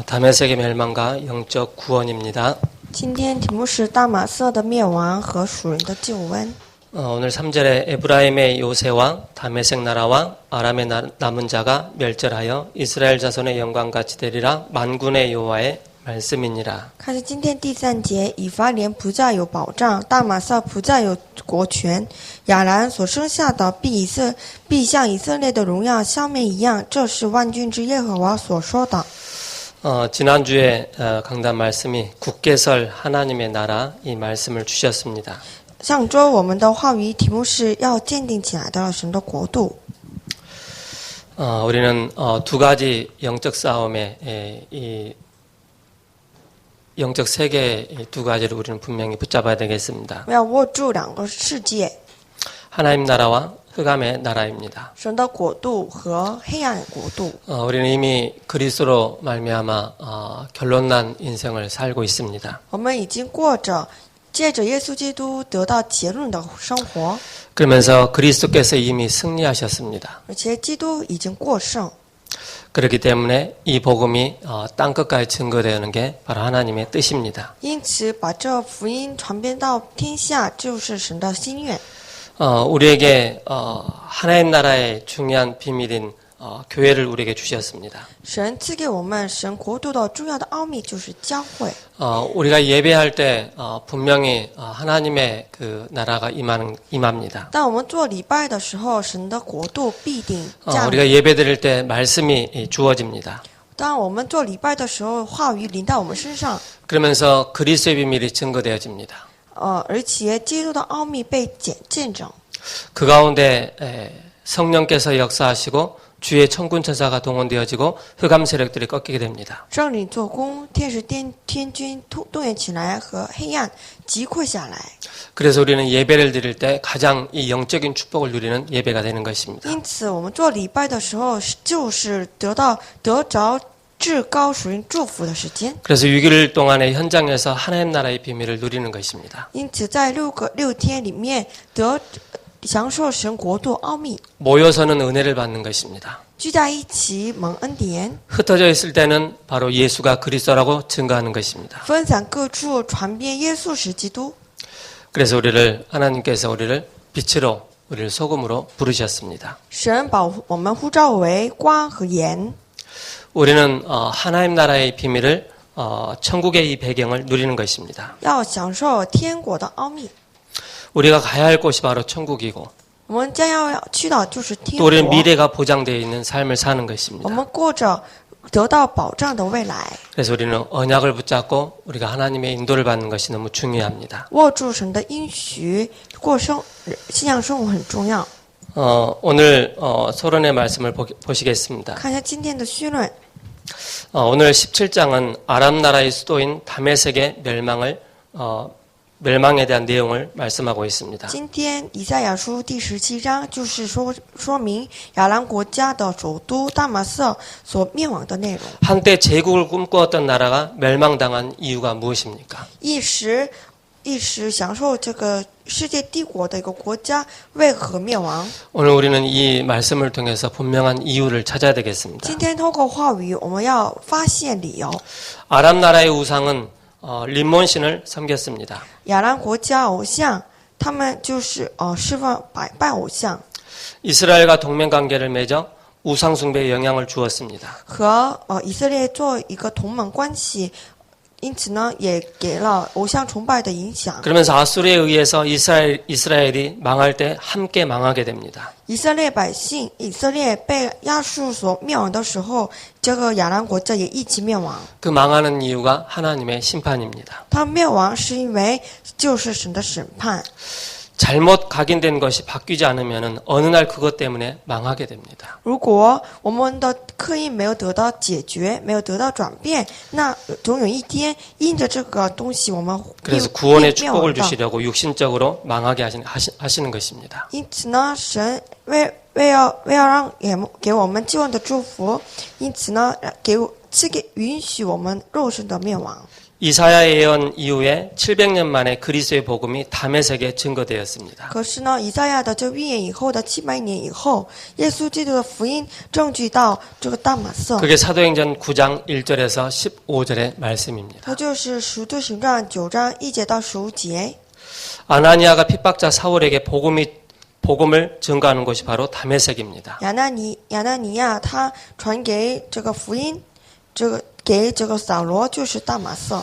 다메섹의 멸망과 영적 구원입니다. 今天题目是大马色的灭亡和属人的救恩。 오늘 3절에 에브라임의 요새왕, 다메섹 나라왕, 아람의 남은 자가 멸절하여 이스라엘 자손의 영광같이 되리라 만군의 여호와의 말씀이니라. 看是今天第3节，以法莲不再有保障，大马色不再有国权，亚兰所生下的必像以色列的荣耀消灭一样，这是万军之耶和华所说的。 지난주에 강단 말씀이 굳게 설 하나님의 나라 이 말씀을 주셨습니다. 上周我们的话语题目是要坚定起来的神的国度。 우리는 두 가지 영적 싸움에 이 영적 세계 두 가지를 우리는 분명히 붙잡아야 되겠습니다. 我要握住两个世界， 하나님 나라와 흑암의 나라입니다. 神的国度和黑暗国度。 우리는 이미 그리스도로 말미암아 결론난 인생을 살고 있습니다. 我们已经过着借着耶稣基督得到结论的生活， 그러면서 그리스도께서 이미 승리하셨습니다. 而且基督已经过圣。 그렇기 때문에 이 복음이 땅끝까지 증거되는 게 바로 하나님의 뜻입니다. 因此，把这福音传遍到天下，就是神的心愿。 우리에게 하나님 나라의 중요한 비밀인 교회를 우리에게 주셨습니다. 神赐给我们神国度的重要的奥秘，就是教会。 우리가 예배할 때 분명히 하나님의 그 나라가 임합니다. 当我们做礼拜的时候，神的国度必定降临。 우리가 예배드릴 때 말씀이 주어집니다. 当我们做礼拜的时候，话语临到我们身上， 그러면서 그리스도의 비밀이 증거되어집니다. 而且基督的奥秘被见证。 그 가운데 성령께서 역사하시고 주의 천군 천사가 동원되어지고 흑암 세력들이 꺾이게 됩니다. 圣灵做工，天使天军动员起来，和黑暗击溃下来。 그래서 우리는 예배를 드릴 때 가장 이 영적인 축복을 누리는 예배가 되는 것입니다. 因此，我们做礼拜的时候，就是得着至高属灵祝福的时间。 그래서 6일 동안의 현장에서 하나님 나라의 비밀을 누리는 것입니다. 因此，在六天里面享受神国度奥秘， 모여서는 은혜를 받는 것입니다. 聚在一起蒙恩典， 흩어져 있을 때는 바로 예수가 그리스도라고 증거하는 것입니다. 分散各处传遍耶稣是基督。 그래서 하나님께서 우리를 빛으로 우리를 소금으로 부르셨습니다. 神把我们呼召为光和盐。 우리는 하나님 나라의 비밀을 천국의 이 배경을 누리는 것입니다. 要享受天国的奥秘。 우리가 가야 할 곳이 바로 천국이고 我们将要去到就是天 또 우리는 国。 미래가 보장되어 있는 삶을 사는 我 것입니다. 们过着得到保障的未来， 그래서 우리는 언약을 붙잡고 우리가 하나님의 인도를 받는 것이 너무 중요합니다. 握住神的应许，过信仰生活很重要。 오늘 소론의 말씀을 보시겠습니다. 看一下今天的绪论， 오늘 17장은 아람 나라의 수도인 다메섹의 멸망에 대한 내용을 말씀하고 있습니다. 今天以赛亚书第17章就是说明亚兰国家的首都大马色所灭亡的内容。 한때 제국을 꿈꾸었던 나라가 멸망당한 이유가 무엇입니까? 一时享受这个世界帝国的一个国家为何灭亡？ 오늘 우리는 이 말씀을 통해서 분명한 이유를 찾아야 되겠습니다. 今天透过话语，我们要发现理由。 아람 나라의 우상은 림몬 신을 섬겼습니다. 亚兰国家偶像，他们就是释放拜偶像， 이스라엘과 동맹 관계를 맺어 우상 숭배에 영향을 주었습니다. 和以色列做一个同盟关系，因此呢，也给了偶像崇拜的影响。 그러면서 아수르에 의해서 이스라엘이 망할 때 함께 망하게 됩니다. 以色列被亚述所灭亡的时候，这个亚兰国家也一起灭亡。 그 망하는 이유가 하나님의 심판입니다. 他灭亡是因为就是神的审判。 잘못 각인된 것이 바뀌지 않으면 어느 날 그것 때문에 망하게 됩니다. 如果我们的刻印没有得到解决，没有得到转变，那总有一天因着这个东西，我们 그래서 구원의 灭亡 축복을 的。 주시려고 육신적으로 망하게 하시는 것입니다. 因此呢，神为要让给我们救恩的祝福，因此呢，允许我们肉身的灭亡。 이사야의 예언 이후에 700년 만에 그리스도의 복음이 다메섹에 증거되었습니다. 可是呢，以赛亚的这预言以后的700年以后，耶稣基督的福音证据到这个大马色， 그게 사도행전 9장 1절에서 15절의 말씀입니다. 它就是使徒行传9章1节到15节。 아나니아가 핍박자 사울에게 복음을 증거하는 곳이 바로 다메섹입니다. 亚纳尼亚他传给这个福音，给这个扫罗就是大马色。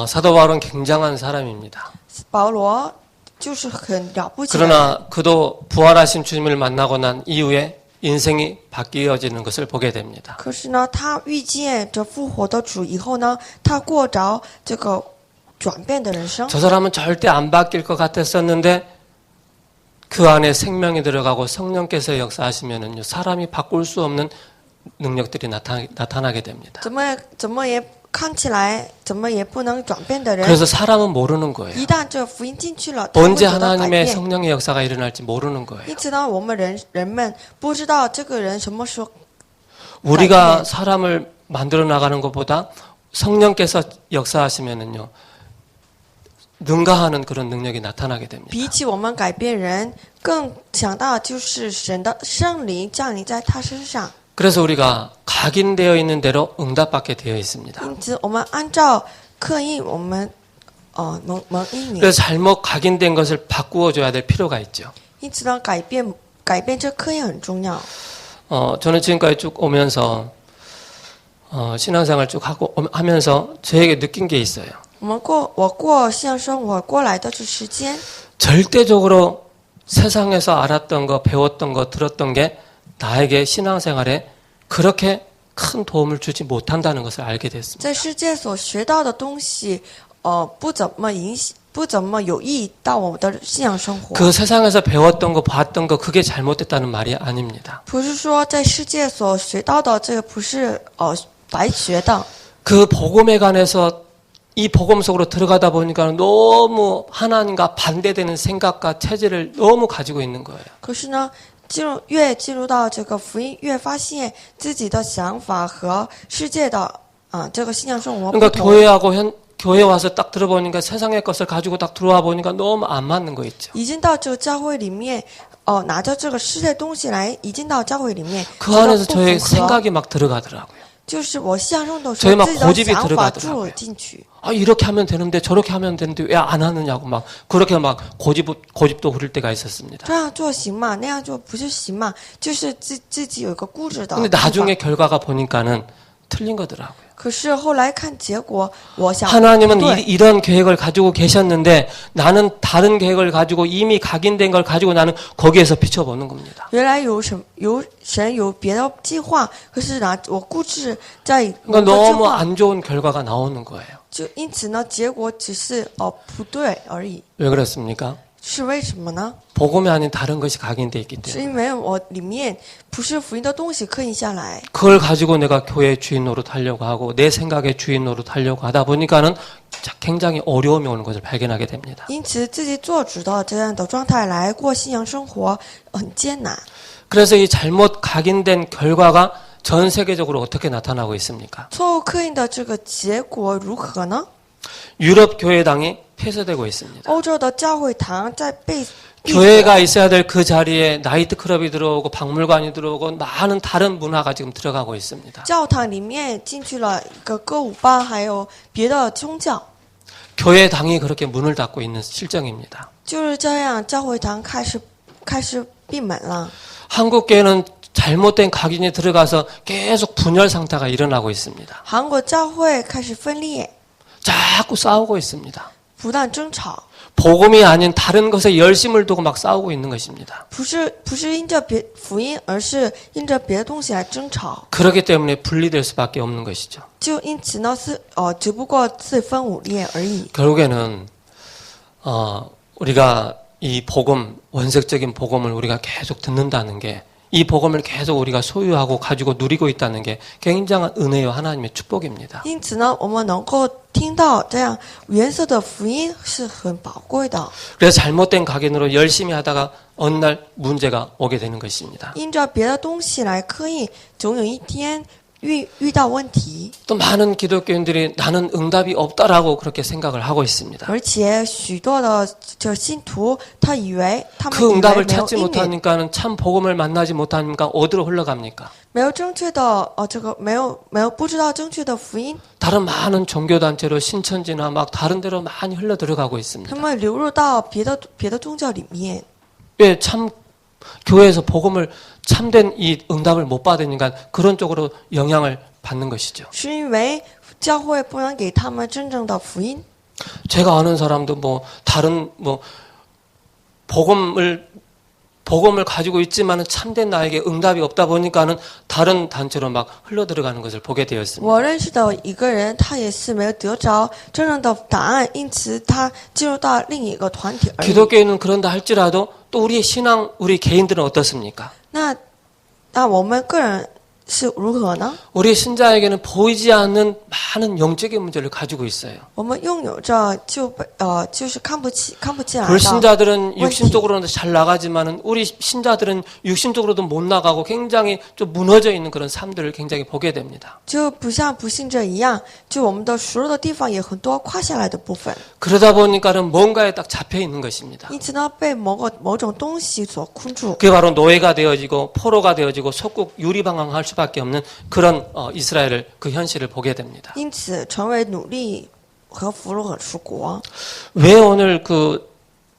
사도 바울은 굉장한 사람입니다. 保罗就是很了不起的人， 그러나 그도 부활하신 주님을 만나고 난 이후에 인생이 바뀌어지는 것을 보게 됩니다. 可是呢，他遇见这复活的主以后呢，他过着这个转变的人生。 저 사람은 절대 안 바뀔 것 같았었는데 그 안에 생명이 들어가고 성령께서 역사하시면은요, 사람이 바꿀 수 없는 능력들이 나타나게 됩니다. 怎么也看起来怎么也不能转变的人， 그래서 사람은 모르는 거예요. 一旦这福音进去了，他会 언제 得到改 하나님의 变。 성령의 역사가 일어날지 모르는 거예요. 因此呢，我们人们不知道这个人什么时候 우리가 사람을 만들어 나가는 것보다 성령께서 역사하시면은요, 능가하는 그런 능력이 나타나게 됩니다. 比起我们改变人，更想到就是神的圣灵降临在他身上。 그래서 우리가 각인되어 있는 대로 응답받게 되어 있습니다. 因此，我们按照刻印，我们蒙应允。 그래서 잘못 각인된 것을 바꾸어 줘야 될 필요가 있죠. 因此呢，改变这刻印很重要。 저는 지금까지 쭉 오면서 신앙생활 쭉 하면서 저에게 느낀 게 있어요. 我过信仰生活过来的这时间， 절대적으로 세상에서 알았던 거, 배웠던 거, 들었던 게 나에게 신앙생활에 그렇게 큰 도움을 주지 못한다는 것을 알게 됐습니다. 在世界所学到的东西，不怎么有益到我的信仰生活。 그 세상에서 배웠던 거, 봤던 거 그게 잘못됐다는 말이 아닙니다. 不是说在世界所学到的这个不是白学的。 그 복음에 관해서 이 복음 속으로 들어가다 보니까 너무 하나님과 반대되는 생각과 체질을 너무 가지고 있는 거예요. 可是呢，越进入到这个福音，越发现自己的想法和世界的这个信仰生活不 그러니까 同。 교회 와서 딱 들어보니까 세상의 것을 가지고 딱 들어와 보니까 너무 안 맞는 거 있죠. 已经到这个教会里面，拿着这个世界东西来，已经到教会里面， 그 안에서 不 저의 符合。 생각이 막 들어가더라고요. 就是我信仰中的时 저희 候， 막 自己的 고집이 想法注 들어가더라고요. 入进去。 이렇게 하면 되는데 저렇게 하면 되는데 왜 안 하느냐고 막 그렇게 막 고집도 부릴 때가 있었습니다. 这样做行吗？那样做不是行吗？就是自己有一个固执的 근데 看法。 나중에 결과가 보니까는 틀린 거더라고요. 可是后来看结果，我想 하나님은 对， 이런 계획을 가지고 계셨는데 나는 다른 계획을 가지고 이미 각인된 걸 가지고 나는 거기에서 비춰보는 겁니다. 原来神有别的计划，可是呢，我固执在某 그러니까 个计 너무 划， 안 좋은 결과가 나오는 거예요. 就因此呢，结果只是不对而已。 왜 그렇습니까? 是为什么呢？ 복음이 아닌 다른 것이 각인돼 있기 是 때문에 因为我里面不是福音的东西刻印下来， 그걸 가지고 내가 교회의 주인 노릇하려고 하고 내 생각의 주인 노릇하려고 하다 보니까는 굉장히 어려움이 오는 것을 발견하게 됩니다. 因此自己做主的这样的状态来过信仰生活很艰难。 그래서 이 잘못 각인된 결과가 전 세계적으로 어떻게 나타나고 있습니까? 错误刻印的这个结果如何呢？ 유럽 교회당이 폐쇄되고 있습니다. 欧洲的教会堂在被闭锁 교회가 있어야 될 그 자리에 나이트클럽이 들어오고 박물관이 들어오고 많은 다른 문화가 지금 들어가고 있습니다. 教堂里面进去了一个歌舞吧，还有别的宗教， 교회당이 그렇게 문을 닫고 있는 실정입니다. 就是这样，教会堂开始闭门了。 한국 교회는 잘못된 각인이 들어가서 계속 분열 상태가 일어나고 있습니다. 韩国教会开始分裂， 자꾸 싸우고 있습니다. 不断争吵， 복음이 아닌 다른 것에 열심을 두고 막 싸우고 있는 것입니다. 不是因着福音，而是因着别的东西来争吵。 그렇기 때문에 분리될 수밖에 없는 것이죠. 就因此呢，只不过四分五裂而已。 결국에는 우리가 이 복음, 원색적인 복음을 우리가 계속 듣는다는 게, 이 복음을 계속 우리가 소유하고 가지고 누리고 있다는 게 굉장한 은혜와 하나님의 축복입니다. 因此呢，我们能够听到这样原色的福音是很宝贵的。 그래서 잘못된 각인으로 열심히 하다가 어느 날 문제가 오게 되는 것입니다. 因着别的东西来刻印，总有一天遇到问题， 또 많은 기독교인들이 나는 응답이 없다라고 그렇게 생각을 하고 있습니다. 而且许多的这信徒，他们 그 以为 응답을 没有 찾지 应允， 못하니까는 참 복음을 만나지 못하니까 어디로 흘러갑니까? 没有正确的这个没有不知道正确的福音， 다른 많은 종교단체로 신천지나 막 다른 데로 많이 흘러 들어가고 他 있습니다. 们流入到别的宗教里面。 왜 참 교회에서 복음을 참된 이 응답을 못 받으니까 그런 쪽으로 영향을 받는 것이죠. 是因为教会不能给他们真正的福音。 제가 아는 사람도 뭐 다른 뭐 복음을 가지고 있지만은 참된 나에게 응답이 없다 보니까는 다른 단체로 막 흘러 들어가는 것을 보게 되었습니다. 我认识的一个人，他也是没有得着真正的答案，因此他进入到另一个团体而已。 기독교인은 그런다 할지라도 또 우리의 신앙, 우리 개인들은 어떻습니까? 那我们个人是如何呢？ 우리 신자에게는 보이지 않는 많은 영적인 문제를 가지고 있어요. 我们拥有着就是看不进来的。 불신자들은 육신적으로는 잘 나가지만은 우리 신자들은 육신적으로도 못 나가고 굉장히 좀 무너져 있는 그런 삶들을 굉장히 보게 됩니다. 就不像不信者一样，就我们的熟弱的地方也很多跨下来的部分， 그러다 보니까는 뭔가에 딱 잡혀 있는 것입니다. 因此呢，被某种东西所困住。 그게 바로 노예가 되어지고 포로가 되어지고 속국 유리방황할 수밖에 없는 그런 이스라엘을 그 현실을 보게 됩니다. 因此成为奴隶和俘虏和属国。 왜 오늘 그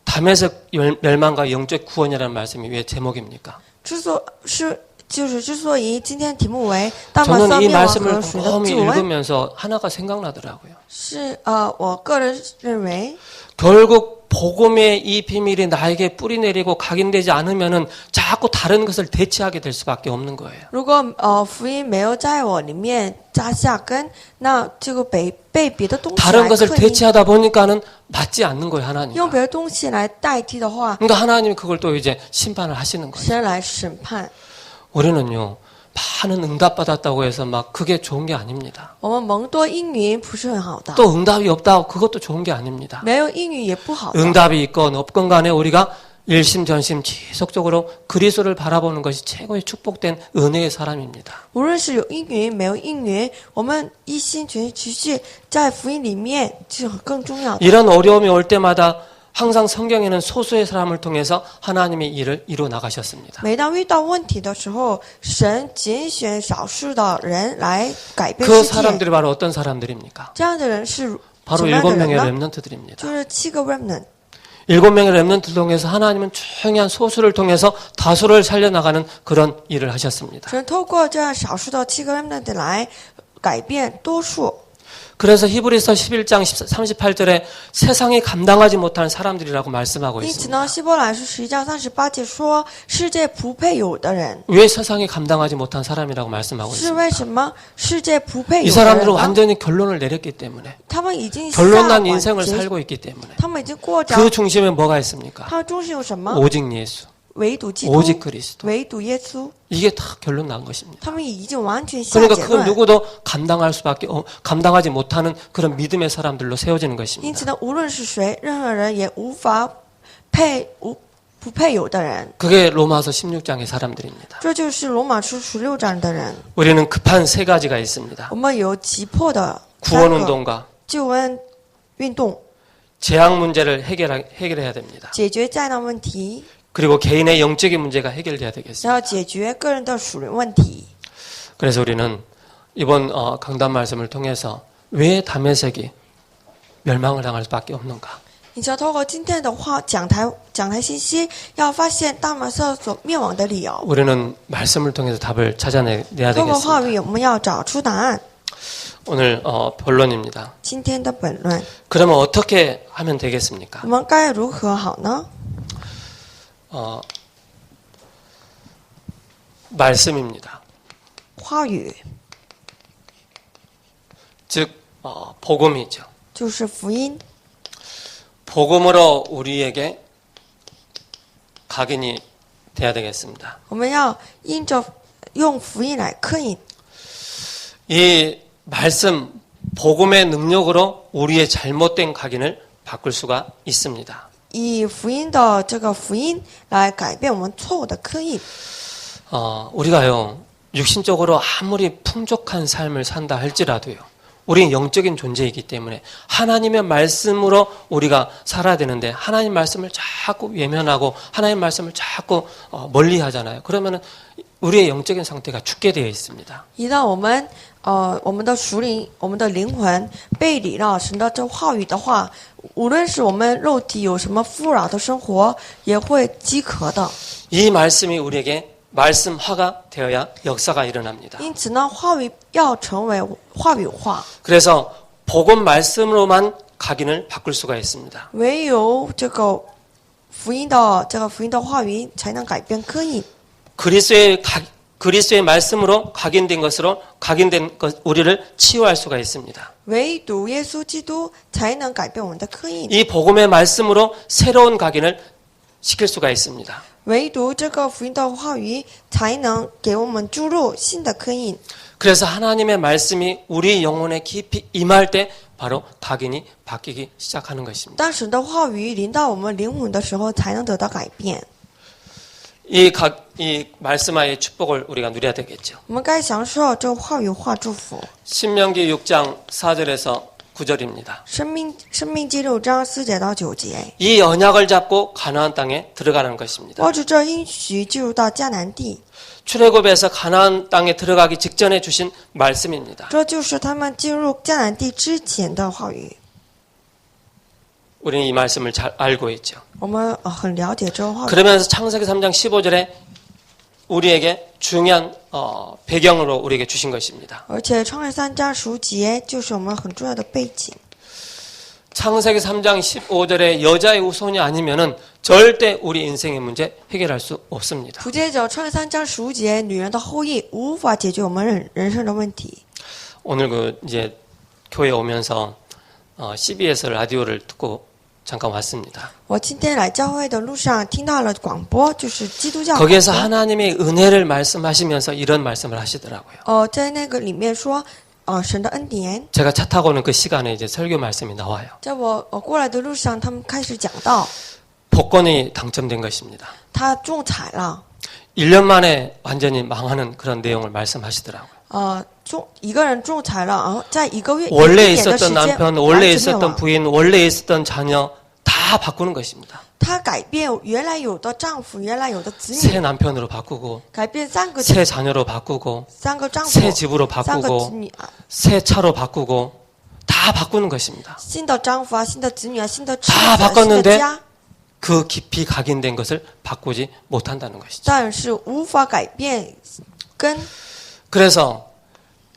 다메섹 멸망과 영적 구원이라는 말씀이 왜 제목입니까? 之所以今天题目为大马色 저는 이 灭亡 말씀을 和水的 곰곰이 救恩， 읽으면서 하나가 생각나더라고요. 是我个人认为， 결국 복음의 이 비밀이 나에게 뿌리 내리고 각인되지 않으면은 자꾸 다른 것을 대체하게 될 수밖에 없는 거예요. 如果福音没有在我里面扎下根，那这个被别的东西 다른 来 것을 刻意 대체하다 보니까는 맞지 않는 거예요, 하나님. 用别的东西来代替的话， 그러니까 하나님이 그걸 또 이제 심판을 하시는 거예요. 神来审判。 우리는요, 많은 응답 받았다고 해서 막 그게 좋은 게 아닙니다. 我们蒙多应允不是很好的， 또 응답이 없다고 그것도 좋은 게 아닙니다. 没有应允也不好的。 응답이 있건 없건 간에 우리가 일심전심 지속적으로 그리스도를 바라보는 것이 최고의 축복된 은혜의 사람입니다. 无论是有应允没有应允，我们一心全意持续在福音里面是更重要的。 이런 어려움이 올 때마다 항상 성경에는 소수의 사람을 통해서 하나님의 일을 이루어 나가셨습니다. 每当遇到问题的时候，神拣选少数的人来改变 그 世界。 사람들이 바로 어떤 사람들입니까? 这样的人是 바로 什么样的 7명의 人呢？ 렘넌트들입니다. 就是7个 remnant。 7명의 렘넌트를 통해서 하나님은 조용히 한 소수를 통해서 다수를 살려나가는 그런 일을 하셨습니다. 神透过这样少数的7个 remnant 来改变多数。 그래서 히브리서 11장 38절에 세상이 감당하지 못하는 사람들이라고 말씀하고 因此 있습니다. 呢，希伯来书11章38节说，世界不配有的人， 왜 세상이 감당하지 못한 사람이라고 말씀하고 是为 있습니까? 什么世界不配 이 有的人 사람들은 呢？ 완전히 결론을 내렸기 때문에 他们已经下 결론난 完 인생을 结， 살고 있기 때문에 他们已经过着 그 중심에 뭐가 있습니까? 他们中心有什么？ 오직 예수, 唯独基督， 오직 그리스도. 唯独耶稣， 이게 다 결론 난 것입니다. 他们已经完全下 그러니까 结 그 论。 누구도 감당하지 못하는 그런 믿음의 사람들로 세워지는 因 것입니다. 此呢，无论是谁，任何人也无法不配有的人。 그게 로마서 16장의 사람들입니다. 这就是罗马书16章的人。 우리는 급한 3가지가 있습니다. 我们有急迫的 구원 3个 운동과 救恩运动， 재앙 문제를 해결해야 됩니다. 解决灾难问题， 그리고 개인의 영적인 문제가 해결돼야 然 되겠습니다. 后解决个人的属灵问题。 그래서 우리는 이번 강단 말씀을 통해서 왜 다메섹이 멸망을 당할 수밖에 없는가? 你只要透过今天的讲台信息，要发现大马色所灭亡的理由。 우리는 말씀을 통해서 답을 찾아내야 透过话 되겠습니다. 语，我们要找出答案。 오늘 본론입니다. 今天的本论， 그러면 어떻게 하면 되겠습니까? 我们该如何好呢？ 말씀입니다. 话语 즉 복음이죠. 就是福音， 복음으로 우리에게 각인이 돼야 되겠습니다. 我们要用福音来刻印。 이 말씀 복음의 능력으로 우리의 잘못된 각인을 바꿀 수가 있습니다. 以福音的这个福音来改变我们错误的刻印。 우리가요 육신적으로 아무리 풍족한 삶을 산다 할지라도요. 우리는 영적인 존재이기 때문에 하나님의 말씀으로 우리가 살아야 되는데 하나님 말씀을 자꾸 외면하고 하나님 말씀을 자꾸 멀리 하잖아요. 그러면은 우리의 영적인 상태가 죽게 되어 있습니다. 一旦我们的属灵，我们的灵魂背离了神的这话语的话，无论是我们肉体有什么富饶的生活，也会饥渴的。 이 말씀이 우리에게 말씀화가 되어야 역사가 일어납니다. 因此呢，话语要成为话语化， 그래서 복음 말씀으로만 각인을 바꿀 수가 있습니다. 唯有这个福音的话语才能改变刻印。 그리스도의 말씀으로 각인된 것 우리를 치유할 수가 있습니다. 唯独耶稣基督才能改变我们的刻印， 이 복음의 말씀으로 새로운 각인을 시킬 수가 있습니다. 唯独这个福音的话语才能给我们注入新的刻印。 그래서 하나님의 말씀이 우리 영혼에 깊이 임할 때 바로 각인이 바뀌기 시작하는 것입니다. 当神的话语临到我们灵魂的时候，才能得到改变。 이 말씀화의 축복을 우리가 누려야 되겠죠. 我们该享受这话语化祝福。 신명기 6장 4절에서 9절입니다. 生命记6章4节到9节， 이 언약을 잡고 가나안 땅에 들어가는 것입니다. 握住这应许进入到迦南地， 출애굽에서 가나안 땅에 들어가기 직전에 주신 말씀입니다. 这就是他们进入迦南地之前的话语。 우리는 이 말씀을 잘 알고 있죠. 我们很了解这个话语。 그러면서 창세기 3장 15절에 우리에게 중요한 배경으로 우리에게 주신 것입니다. 而且创世3章15节就是我们很重要的背景。 창세기 3장 15절에 여자의 후손이 아니면은 절대 우리 인생의 문제 해결할 수 없습니다. 紧接着创世3章15节，女人的后裔无法解决我们人生的问题。 오늘 이제 교회 오면서 CBS 라디오를 듣고 잠깐 왔습니다. 我今天来教会的路上听到了广播，就是基督教广 거기에서 播。 하나님의 은혜를 말씀하시면서 이런 말씀을 하시더라고요. 在那个里面说，神的恩典。 제가 차 타고 오는 그 시간에 이제 설교 말씀이 나와요. 在我过来的路上，他们开始讲到， 복권이 당첨된 것입니다. 他中彩了。 1년 만에 완전히 망하는 그런 내용을 말씀하시더라고요. 一个人中彩了，然后在一个月 원래 一年的时 있었던 间 남편, 完 원래 全灭 있었던 亡。 부인, 원래 있었던 자녀 다 바꾸는 것입니다. 他改变原来有的丈夫，原来有的子 새 女， 남편으로 바꾸고 改变三个 새 자녀로 바꾸고 丈夫， 새 집으로 三个子 바꾸고 女 새 차로 바꾸고 다 바꾸는 것입니다. 新的丈夫啊，新的子女啊，新的车 다 子啊，新的 바꿨는데 家， 그 깊이 각인된 것을 바꾸지 못한다는 것이죠. 但是无法改变根。 그래서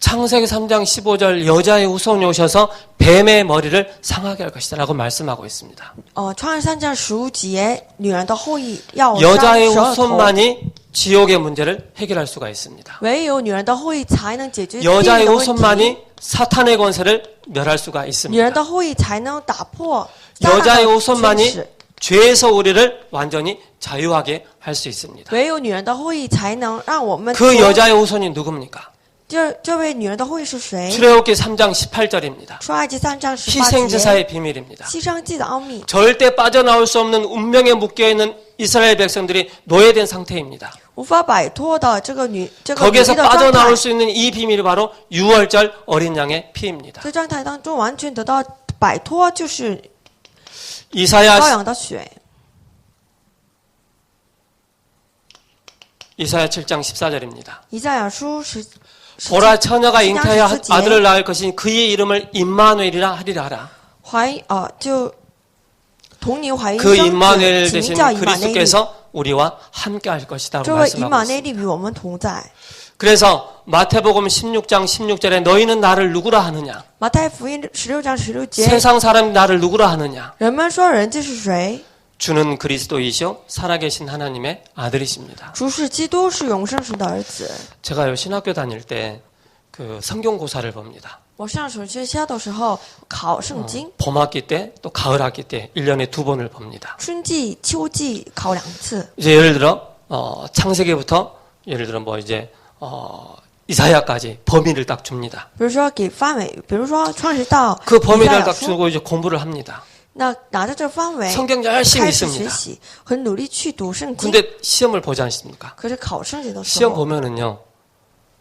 창세기 3장 15절 여자의 후손이 오셔서 뱀의 머리를 상하게 할 것이다 라고 말씀하고 있습니다. 创世3章15节，女人的后裔要伤 여자의 蛇头， 후손만이 지옥의 문제를 해결할 수가 있습니다. 唯有女人的后裔才能解决地狱 여자의 的问题。 후손만이 사탄의 권세를 멸할 수가 女人 있습니다. 的后裔才能打破撒旦 여자의 的权 후손만이 势， 죄에서 우리를 완전히 자유하게 할 수 있습니다. 唯有女人的后裔才能让我们 그 여자의 후손이 누굽니까? 这位女人的后裔是谁？ 출애굽기 3장 18절입니다. 出埃及3章18节， 희생제사의 비밀입니다. 牺牲祭的奥秘， 절대 빠져나올 수 없는 운명에 묶여있는 이스라엘 백성들이 노예된 상태입니다. 无法摆脱的这个女 거기에서 的状态 빠져나올 ， 수 있는 이 비밀이 바로 6월절 어린 양의 피입니다. 这状态当中完全得到摆脱，就是 이사야 羔羊的血。 7장 14절입니다. 以赛亚书10 보라 처녀가 잉태하여 14节 아들을 낳을 것이니 그의 이름을 임마누엘이라 하리라 하라. 就童女怀孕 그 生 임마누엘 子，起 되신 名叫以马内利。 그리스도께서 우리와 함께 할 것이다 这 라고 位以马 말씀하고 内 있습니다. 利与我们同在。 그래서 마태복음 16장 16절에 너희는 나를 누구라 하느냐? 马太福音16章16节， 세상 사람이 나를 누구라 하느냐? 人们说人这是谁？ 주는 그리스도이시오 살아계신 하나님의 아들이십니다. 主是基督，是永生神的儿子。 제가요 신학교 다닐 때 그 성경고사를 봅니다. 我上神学校的时候考圣经， 봄학기 때 또 가을학기 때 1년에 2번을 봅니다. 春季、秋季考2次。 이제 예를 들어 창세기부터 예를 들어 뭐 이제 이사야까지 범위를 딱 줍니다. 比如说给范围，比如说创始到 그 以赛 범위를 亚 딱 书， 주고 이제 공부를 합니다. 那拿着这范围 성경 열심히 开始学 있습니다. 习，很努力去读圣经。 근데 시험을 보지 않습니까? 可是考圣经的时 시험 候， 보면은요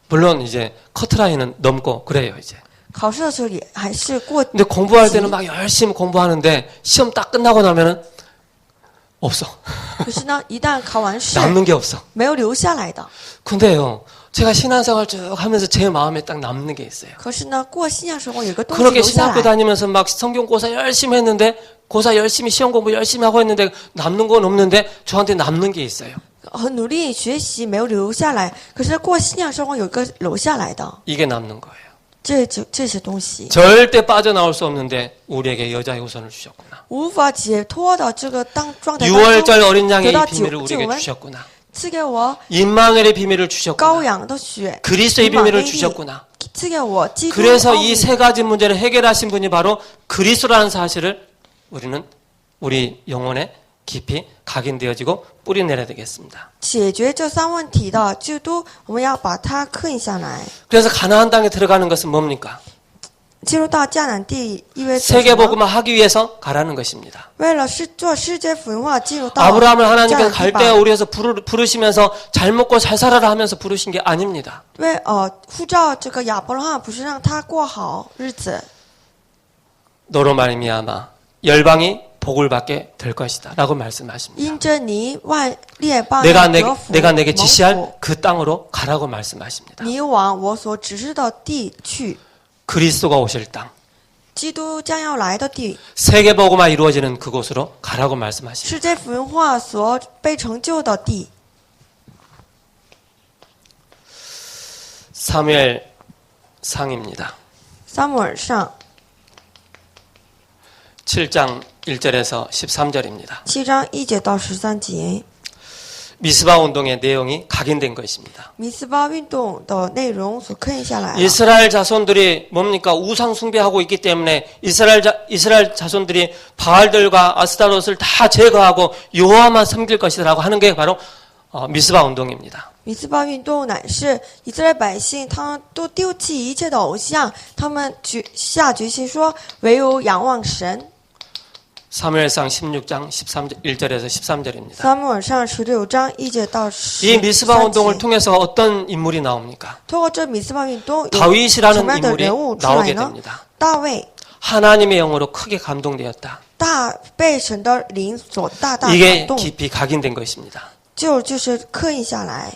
물론 이제 커트라인은 넘고 그래요, 이제. 考试的时候也还是过 근데 공부할 때는 막 열심히 공부하는데 시험 딱 끝나고 나면은 없어. 可是呢，一旦考完试， 남는 게 없어. 没有留下来的。 근데요, 제가 신앙생활 쭉 하면서 제 마음에 딱 남는 게 있어요. 可是呢，过信仰生活有一个东西 그렇게 留下 신학교 来。 다니면서 막 성경 고사 열심히 했는데 고사 열심히 시험 공부 열심히 하고 했는데 남는 건 없는데 저한테 남는 게 있어요. 很努力学习没有留下来，可是过信仰生活有一个留下来的， 이게 남는 거예요. 这些东西 절대 빠져나올 수 없는데 우리에게 여자의 후손을 주셨구나. 无法解脱的这个状态当中， 6월절 어린 양의 이 得到 비밀을 救 우리에게 恩， 주셨구나. 赐给我 임마누엘의 비밀을 羔 주셨구나. 羊的血， 그리스도의 以马内 비밀을 利 주셨구나. 赐给我基督 그래서 奥 이 秘。 세 가지 문제를 해결하신 분이 바로 그리스도라는 사실을 우리는 우리 영혼에 깊이 각인되어지고 뿌리내려야 되겠습니다. 解决这3问题的基督，我们要把它刻印下来。 그래서 가나안 땅에 들어가는 것은 뭡니까? 进入到迦南地，意味着什么？ 세계복음화 하기 위해서 가라는 것입니다. 为了做世界福音化，进入到 아브라함을 迦 하나님께서 南地 갈대아 吧。 우리에서 부르시면서 잘 먹고 잘 살아라 하면서 부르신 게 아닙니다. 为呼召这个亚伯拉罕，不是让他过好日子， 너로 말미암아 열방이 복을 받게 될 것이다 라고 말씀하십니다. 因着你万列邦 내가 得福 내게 蒙 지시할 福 그 땅으로 가라고 말씀하십니다. 你往我所指示的地去。 그리스도가 오실 땅, 基督将要来的地， 세계복음화 이루어지는 그곳으로 가라고 말씀하십니다. 世界福音化所被成就的地。 사무엘 상입니다. 撒母耳上 7장 1절에서 13절입니다. 7章1节到13节， 미스바 운동의 내용이 각인된 것입니다. 米斯巴运动的内容所刻印下来了。 이스라엘 자손들이 뭡니까? 우상 숭배하고 있기 때문에 이스라엘 자손들이 바알들과 아스타롯을 다 제거하고 여호와만 섬길 것이라고 하는 게 바로 미스바 운동입니다. 米斯巴运动乃是以色列百姓，他们都丢弃一切的偶像，他们下决心说，唯有仰望神。 사무엘상 16장 1절에서 13절입니다. 撒母耳上16章1节到 이 미스바 13 운동을 节。 통해서 어떤 인물이 나옵니까? 通过这米斯巴运动，有什 다윗이라는 么样的 인물이 人物出来 나오게 呢？ 됩니다. 大卫， 하나님의 영으로 크게 감동되었다. 被神的灵所大大 이게 感动， 깊이 각인된 것입니다. 就是刻印下来。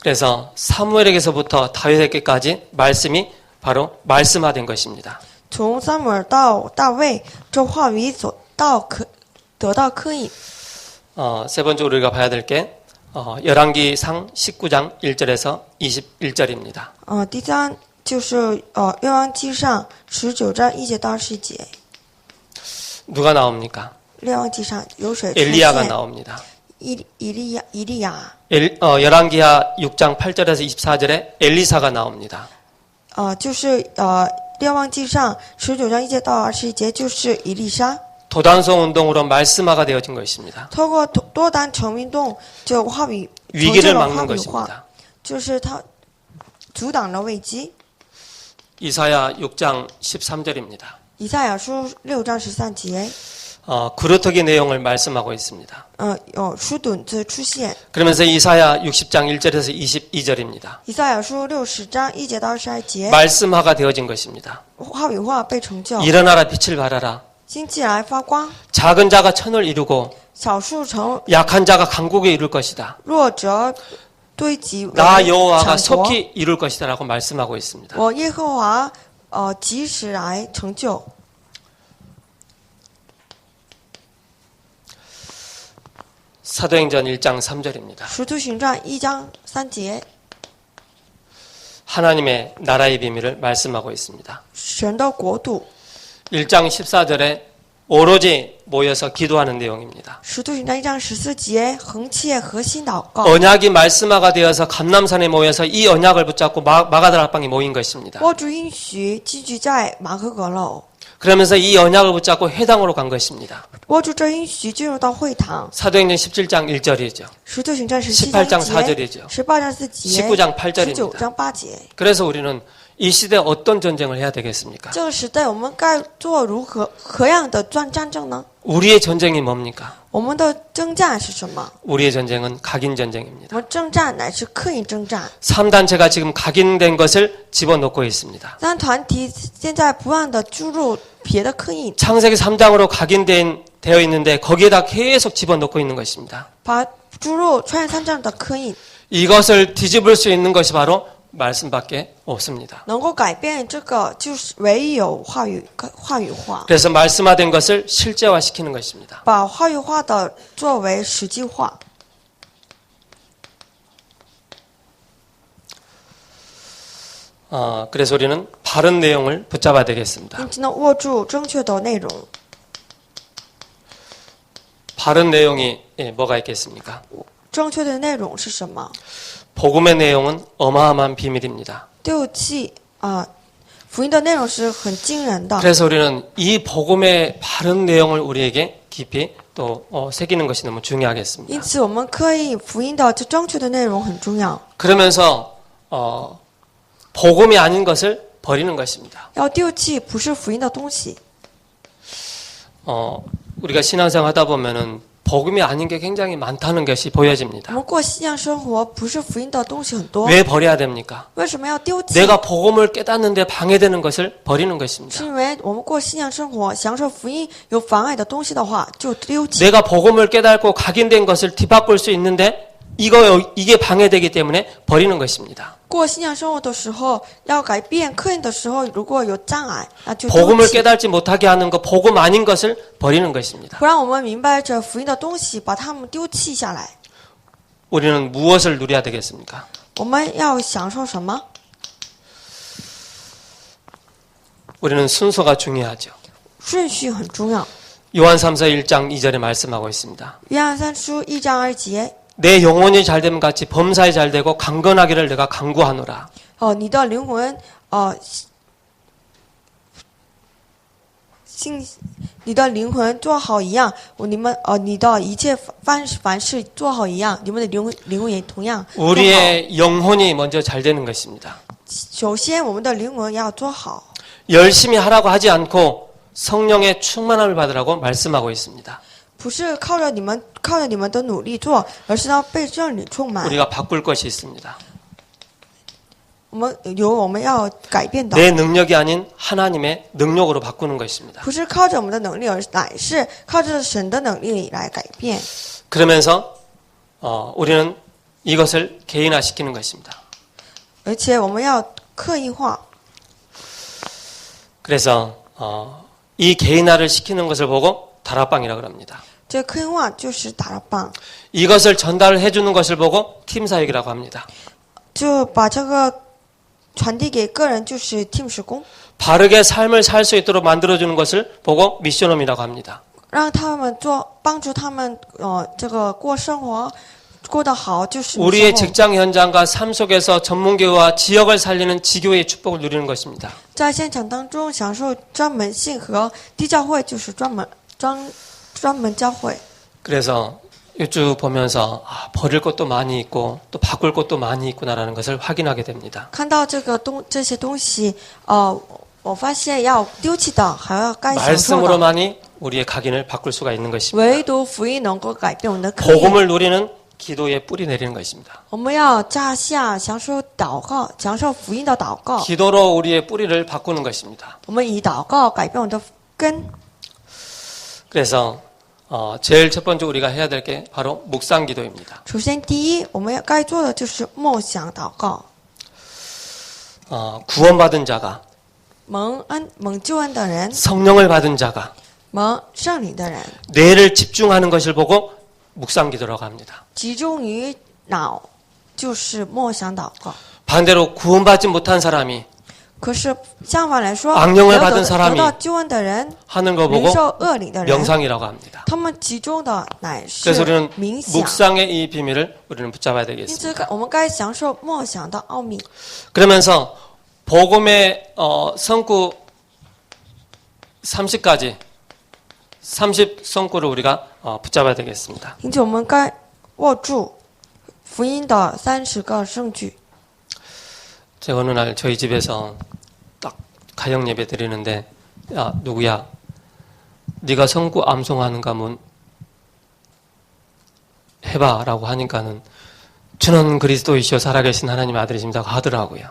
그래서 사무엘에게서부터 다윗에게까지 말씀이 바로 말씀화된 것입니다. 从撒母耳到大卫，这话语得到刻印。 세 번째로 우리가 봐야 될 게 열왕기상 19장 1절에서 21절입니다. 第三就是约王记上19章1节到20节。 누가 나옵니까? 列王记上有水出 엘리야가 现， 나옵니다. 以利亚， 열왕기하 6장 8절에서 24절에 엘리사가 나옵니다. 就是列王记上19章1节到21节，就是以利沙。 도단성 운동으로 말씀화가 되어진 것입니다. 透过多单城运动，就话语成 위기를 就了话 막는 语化， 것입니다. 就是他阻挡了危机。 이사야 6장 13절입니다. 以赛亚书6章13节， 그루터기 내용을 말씀하고 있습니다. 有书墩子出现。 그러면서 이사야 60장 1절에서 22절입니다. 以赛亚书60章1节到22节， 말씀화가 되어진 것입니다. 话语化被成就。 일어나라 빛을 발하라. 兴起来发光， 작은 자가 천을 이루고 小树成 약한 자가 강국에 이룰 것이다. 弱者堆积为 나 여호와가 强国。 속히 이룰 것이다라고 말씀하고 있습니다. 我耶和华及时来成就。 사도행전 1장 3절입니다. 使徒行传1章3节， 하나님의 나라의 비밀을 말씀하고 있습니다. 神的国度。 1장 14절에 오로지 모여서 기도하는 내용입니다. 使徒行传1章14节，横切核心祷告。 언약이 말씀화가 되어서 감람산에 모여서 이 언약을 붙잡고 마가다락방에 모인 것입니다. 握住应许，寄居在马可阁楼。 그러면서 이 언약을 붙잡고 회당으로 간 것입니다. 握住这应许，进入到会堂。 사도행전 17장 1절이죠. 使徒行传17 18장 章 4절이죠. 18章4节 19장 8절입니다. 19章8节。 그래서 우리는 이 시대에 어떤 전쟁을 해야 되겠습니까? 这个时代我们该做何样的战争呢？ 우리의 전쟁이 뭡니까? 我们的征战是什么？ 우리의 전쟁은 각인 我 전쟁입니다. 们征战乃是刻意征战。 3단체가 지금 각인된 것을 집어넣고 있습니다. 但团体现在不断的注入别的刻意， 창세기 3장으로 각인되어 있는데 거기에다 계속 집어넣고 있는 것입니다. 把注入穿越三章的刻意， 이것을 뒤집을 수 있는 것이 바로 말씀밖에 없습니다. 能够改变这个就是唯有话语化， 그래서 말씀화된 것을 실제화시키는 것입니다. 把话语化的作为实际化。 그래서 우리는 바른 내용을 붙잡아야 되겠습니다. 因此呢，握住正确的内容。 바른 내용이 뭐가 있겠습니까? 正确的内容是什么？ 복음의 내용은 어마어마한 비밀입니다. 六气福音的内容是很惊人的。 그래서 우리는 이 복음의 바른 내용을 우리에게 깊이 또 새기는 것이 너무 중요하겠습니다. 因此，我们刻意福音的这正确的内容很重要。 그러면서 복음이 아닌 것을 버리는 것입니다. 要丢弃不是福音的东西。 우리가 신앙생활 하다 보면은 복음이 아닌 게 굉장히 많다는 것이 我 보여집니다. 们过信仰生活，不是福音的东西很多。 왜 버려야 됩니까? 为什么要丢弃？ 내가 복음을 깨닫는데 방해되는 것을 버리는 是 것입니다. 因为我们过信仰生活，享受福音有妨碍的东西的话，就丢弃。 내가 복음을 깨닫고 각인된 것을 뒤바꿀 수 있는데 이게 방해되기 때문에 버리는 것입니다. 过信仰生活的时候，要改变刻印的时候，如果有障碍，那就丢 복음을 弃。 깨닫지 못하게 하는 것, 복음 아닌 것을 버리는 것입니다. 不让我们明白这福音的东西，把它们丢弃下来。 우리는 무엇을 누려야 되겠습니까? 我们要享受什么？ 우리는 순서가 중요하죠. 顺序很重要。 요한 3서 1장 2절에 말씀하고 있습니다. 约翰三书1章2节， 내 영혼이 잘됨 같이 범사에 잘되고 강건하기를 내가 간구하노라. 你的灵魂，你的灵魂做好一样，你的一切凡事做好一样，你们的灵魂也同样做好。 우리의 영혼이 먼저 잘 되는 것입니다. 首先，我们的灵魂要做好， 열심히 하라고 하지 않고 성령의 충만함을 받으라고 말씀하고 있습니다. 不是靠着你们的努力做，而是要被圣灵充满。 우리가 바꿀 것이 있습니다. 我们要改变的， 내 능력이 아닌 하나님의 능력으로 바꾸는 것입니다. 不是靠着我们的能力，而乃是靠着神的能力来改变。 그러면서 우리는 이것을 개인화시키는 것입니다. 而且我们要刻意化。 그래서 이 개인화를 시키는 것을 보고 다락방이라고 합니다. 这刻意化就是打了棒， 이것을 전달해 주는 것을 보고 팀사역이라고 합니다. 就把这个传递给个人，就是 team 施工， 바르게 삶을 살 수 있도록 만들어 주는 것을 보고 미션홈이라고 합니다. 让他们帮助他们这个过生活过得好，就是 우리의 직장 현장과 삶 속에서 전문교회와 지역을 살리는 지교회의 축복을 누리는 것입니다. 在现场当中享受专门性和地教会，就是专门教会。 그래서 쭉 보면서 버릴 것도 많이 있고 또 바꿀 것도 많이 있구나라는 것을 확인하게 됩니다. 看到这些东西，我发现要丢弃的，还要该享受的。 말씀으로만이 우리의 각인을 바꿀 수가 있는 것입니다. 唯独福音能够改变我们的刻意。 복음을 누리는 기도에 뿌리 내리는 것입니다. 我们要扎下享受祷告，享受福音的祷告。 기도로 우리의 뿌리를 바꾸는 것입니다. 我们以祷告改变我们的根。 그래서 제일 첫 번째 우리가 해야 될 게 바로 묵상 기도입니다. 首先，第一，我们该做的就是默想祷告。 구원받은 자가 蒙救恩的人， 성령을 받은 자가 蒙圣灵的人， 뇌를 집중하는 것을 보고 묵상 기도라고 합니다. 集中于脑，就是默想祷告。 반대로 구원받지 못한 사람이 可是相反来说， 악령을 得 받은 사람이 到救恩的人， 하는 거 领 보고 受恶灵的人， 명상이라고 합니다. 他们集中的乃是 그래서 우리는 冥想。 묵상의 이 비밀을 우리는 붙잡아야 因此 되겠습니다. ，我们该享受默想的奥秘。 그러면서 복음의 성구 30가지 30 성구를 우리가 붙잡아야 되겠습니다. 因此，我们该握住福音的30个证据。 제가 어느 날 저희 집에서 딱 가정 예배 드리는데, 야, 누구야? 네가 성구 암송하는가 한번 해봐라고 하니까는 주는 그리스도이시여 살아계신 하나님의 아들이십니다 하더라고요.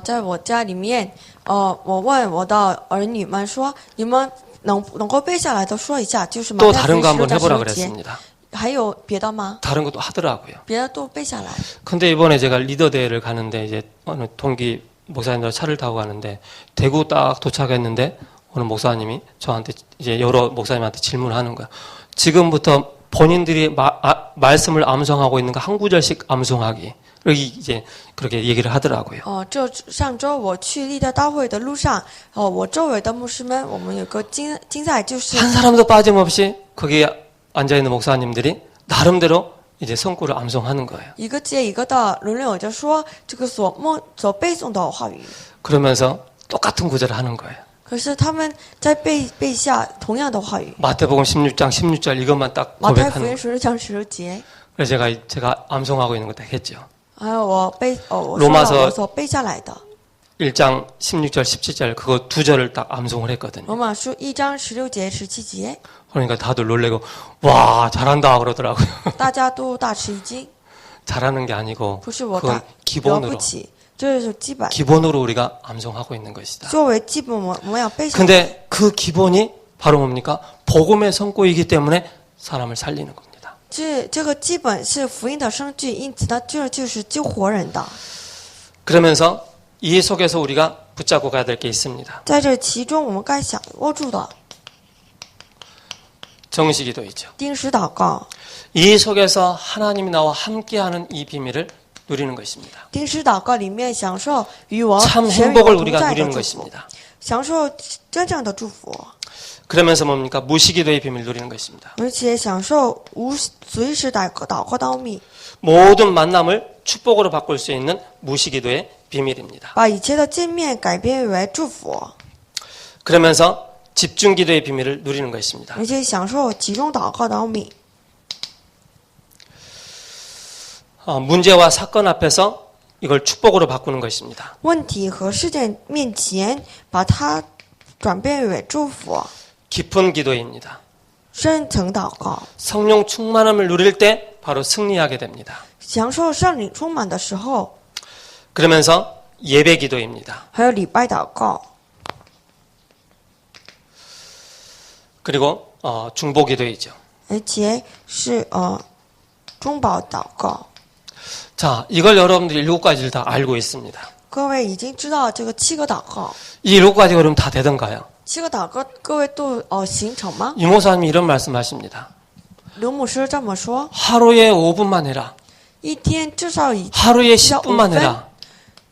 在我家里面，我问我的儿女们说，你们能够背下来的说一下，就是马 또 太福 다른 音 거 16 한번 章 해보라 16节， 그랬습니다. 还有别的吗？ 다른 것도 하더라고요. 别的都背下来。 근데 이번에 제가 리더 대회를 가는데 이제 어느 동기 목사님들 차를 타고 가는데 대구 딱 도착했는데 어느 목사님이 저한테 이제 여러 목사님한테 질문하는 거야. 지금부터 본인들이 말씀을 암송하고 있는 거 한 구절씩 암송하기. 여기 이제 그렇게 얘기를 하더라고요. 这上周我去立德大会的路上，我周围的牧师们，我们有个竞赛，就是 한 사람도 빠짐없이 거기에 앉아 있는 목사님들이 나름대로 이제 성구를 암송하는 거예요. 一个接一个的轮流着说这个所背诵的话语。 그러면서 똑같은 구절을 하는 거예요. 可是他们在背下同样的话语。 마태복음 16장 16절 이것만 딱 马太福 고백하는 音 거예요. 16章16节， 그래서 제가 암송하고 있는 거 딱 했죠. 还有我说 로마서 了我所背下来的。 1장 16절 17절 그거 두 절을 딱 암송을 했거든요. 罗马书1章16节17节， 그러니까 다들 놀래고 와 잘한다 그러더라고요. 大家都大吃一惊。 잘하는 게 아니고 不是我 그건 了不 기본으로 起，这是基本， 기본으로 우리가 암송하고 있는 것이다. 作为基本我们要背下来。 근데 그 기본이 바로 뭡니까? 복음의 선고이기 때문에 사람을 살리는 겁니다. 这个基本是福音的生据，因此呢，这就是救活人的。 그러면서 이 속에서 우리가 붙잡고 가야 될 게 있습니다. 在这其中，我们该想握住的 정시기도이죠. 定时祷告。 이 속에서 하나님이 나와 함께하는 이 비밀을 누리는 것입니다. 定时祷告里面享受与我 참 神与 행복을 我同 우리가 在的 누리는 祝福， 것입니다. 享受真正的祝福， 그러면서 뭡니까? 무시기도의 비밀을 누리는 것입니다. 而且享受随时祷告的奥秘， 모든 만남을 축복으로 바꿀 수 있는 무시기도의 비밀입니다. 把一切的见面改变为祝福， 그러면서 집중기도의 비밀을 누리는 것입니다. 而且享受集中祷告的奥秘。 문제와 사건 앞에서 이걸 축복으로 바꾸는 것입니다. 问题和事件面前，把它转变为祝福， 깊은 기도입니다. 深层祷告， 성령 충만함을 누릴 때 바로 승리하게 됩니다. 享受圣灵充满的时候， 그러면서 예배 기도입니다. 还有礼拜祷告， 그리고 중보 기도이죠. 而且是中保祷告。 자, 이걸 여러분들이 7가지를 다 알고 있습니다. 各位已经知道这个7个祷告， 이 7가지가 그럼 다 되던가요? 7个祷告，各位都形成吗？ 이 목사님이 이런 말씀하십니다. 刘牧师这么说， 하루에 5분만 해라. 一天至少以 하루에 10분만 해라.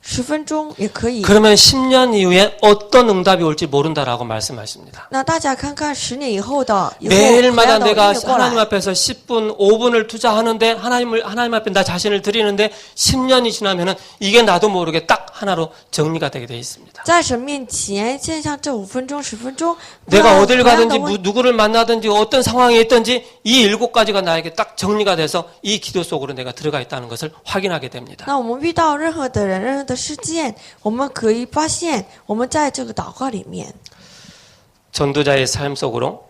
10分钟也可以。 그러면 10년 이후에 어떤 응답이 올지 모른다라고 말씀하십니다. 那大家看看10年以后的以后 매일마다 同样的 내가 应验过 하나님 来。 앞에서 10분, 5분을 투자하는데 하나님 앞에 나 자신을 드리는데 10년이 지나면은 이게 나도 모르게 딱 하나로 정리가 되게 돼 있습니다. 在神面前献上这5分钟、10分钟， 내가 어딜 同样的 가든지 问 누구를 만나든지 어떤 상황에 있든지 이 7가지가 나에게 딱 정리가 돼서 이 기도 속으로 내가 들어가 있다는 것을 확인하게 됩니다. 那我们遇到任何的人、任何的事件，我们可以发现我们在这个祷告里面， 전도자의 삶 속으로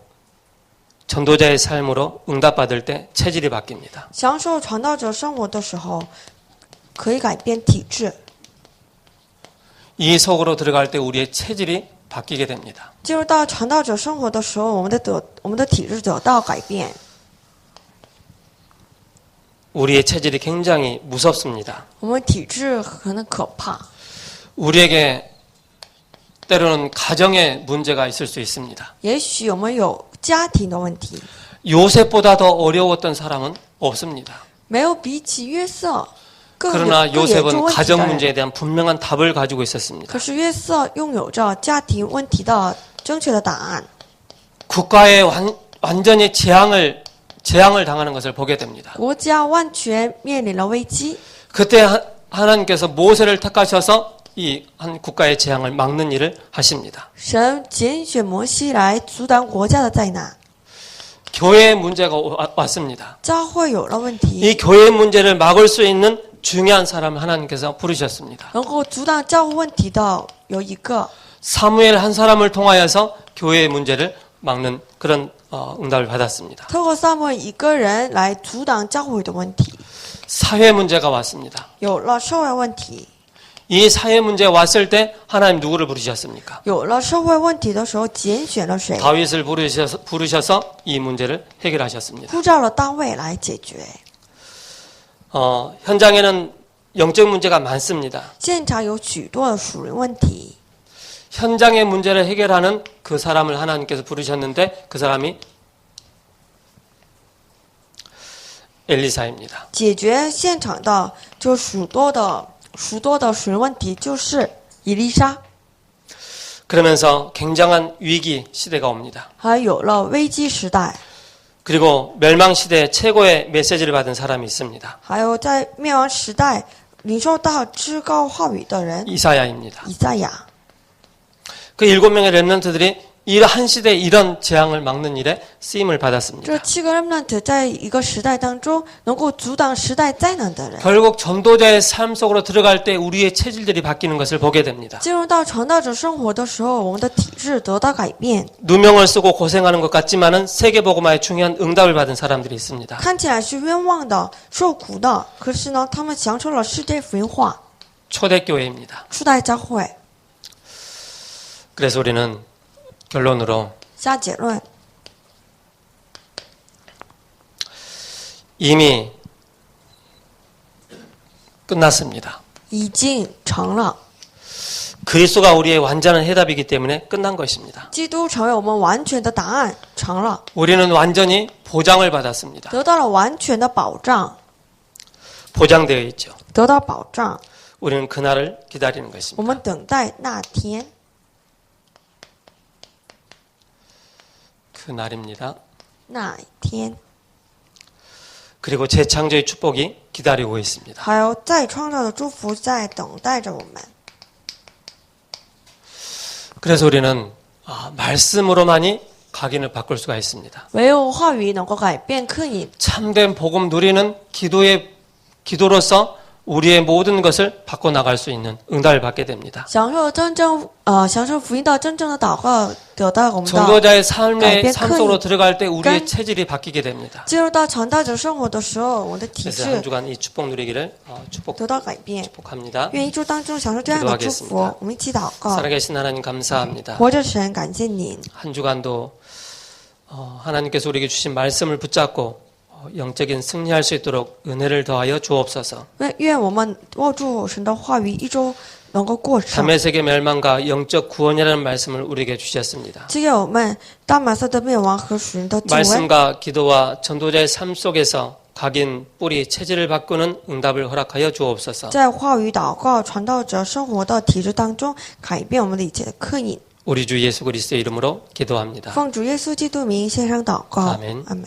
전도자의 삶으로 응답받을 때 체질이 바뀝니다. 享受传道者生活的时候，可以改变体质。 이 속으로 들어갈 때 우리의 체질이 바뀌게 됩니다. 进入到传道者生活的时候，我们的体质得到改变。 우리의 체질이 굉장히 무섭습니다. 我们体质很可怕， 우리에게 때로는 가정에 문제가 있을 수 있습니다. 也许我们有家庭的问题， 요셉보다 더 어려웠던 사람은 없습니다. 没有比起约瑟更 그러나 严重 요셉은 问题 가정 的人。 문제에 대한 분명한 답을 가지고 있었습니다. 可是约瑟拥有着家庭问题的正确的答案。 국가의 완전히 재앙을 당하는 것을 보게 됩니다. 国家完全面临了危机， 그때 하나님께서 모세를 택하셔서 이 한 국가의 재앙을 막는 일을 하십니다. 神拣选摩西来阻挡国家的灾难。 교회의 문제가 왔습니다. 教会有了问题， 이 교회의 문제를 막을 수 있는 중요한 사람을 하나님께서 부르셨습니다. 能够阻挡教会问题的有一个， 사무엘 한 사람을 통하여서 교회의 문제를 막는 그런 응답을 받았습니다. 透过撒母耳一个人来阻挡教会的问题， 사회 문제가 왔습니다. 有了社会问题， 이 사회 문제 왔을 때 하나님 누구를 부르셨습니까? 有了社会问题的时候，拣选了谁？ 다윗을 부르셔서 이 문제를 해결하셨습니다. 呼召了大卫来解决。 현장에는 영적 문제가 많습니다. 现场有许多的属灵问题， 현장의 문제를 해결하는 그 사람을 하나님께서 부르셨는데 그 사람이 엘리사입니다. 解决现场的就许多的属灵问题，就是以利沙， 그러면서 굉장한 위기 시대가 옵니다. 还有了危机时代， 그리고 멸망 시대 최고의 메시지를 받은 사람이 있습니다. 还有在灭亡时代领受到至高话语的人 이사야입니다. 以赛亚。 그 7명의 렘넌트들이 이러한 시대에 이런 재앙을 막는 일에 쓰임을 这 받았습니다. 7个 remnant 在一个时代当中能够阻挡时代灾难的人， 결국 전도자의 삶 속으로 들어갈 때 우리의 체질들이 바뀌는 것을 보게 됩니다. 进入到传道者生活的时候，我们的体质得到改变。 누명을 쓰고 고생하는 것 같지만은 세계복음화의 중요한 응답을 받은 사람들이 있습니다. 看起来是冤枉的、受苦的，可是呢，他们享受了世界福音化， 초대교회입니다. 初代教会。 그래서 우리는 결론으로 下结论， 이미 끝났습니다. 已经成了。 그리스도가 우리의 완전한 해답이기 때문에 끝난 것입니다. 基督成为我们完全的答案，成了， 우리는 완전히 보장을 받았습니다. 得到了完全的保障， 보장되어 있죠. 得到保障。 우리는 그날을 기다리는 我 것입니다. 们等待那天， 그날입니다. 那一天， 그리고 재창조의 축복이 기다리고 있습니다. 还有再创造的祝福在等待着我们。 그래서 우리는 말씀으로만이 각인을 바꿀 수가 있습니다. 唯有话语能够改变刻印， 참된 복음 누리는 기도로서 우리의 모든 것을 바꿔나갈 수 있는 응답을 받게 됩니다. 享受福音的真正的祷告，得到我们的 전도자의 삶의 삶 속으로 그 들어갈 때 우리의 체질이 바뀌게 됩니다. 进入到传道者生活的时候，我们的体 그래서 한 质 주간 이 축복 누리기를得到改变。 축복합니다. 愿一周当中享受这样的祝福 기도하겠습니다 ，我们一起祷告。 살아계신 하나님 감사합니다. 活着神，感谢您， 한 주간도 하나님께서 우리에게 주신 말씀을 붙잡고 영적인 승리할 수 있도록 은혜를 더하여 주옵소서. 愿我们握住神的话语，一周能够过胜。 다메섹의 멸망과 영적 구원이라는 말씀을 우리에게 주셨습니다. 赐给我们大马色的灭亡和属灵的救恩。 말씀과 기도와 전도자의 삶 속에서 각인 뿌리 체질을 바꾸는 응답을 허락하여 주옵소서. 在话语、祷告、传道者生活的体制当中，改变我们的一切的刻印。 우리 주 예수 그리스도의 이름으로 기도합니다. 奉主耶稣基督名献上祷告。 아멘. 아멘。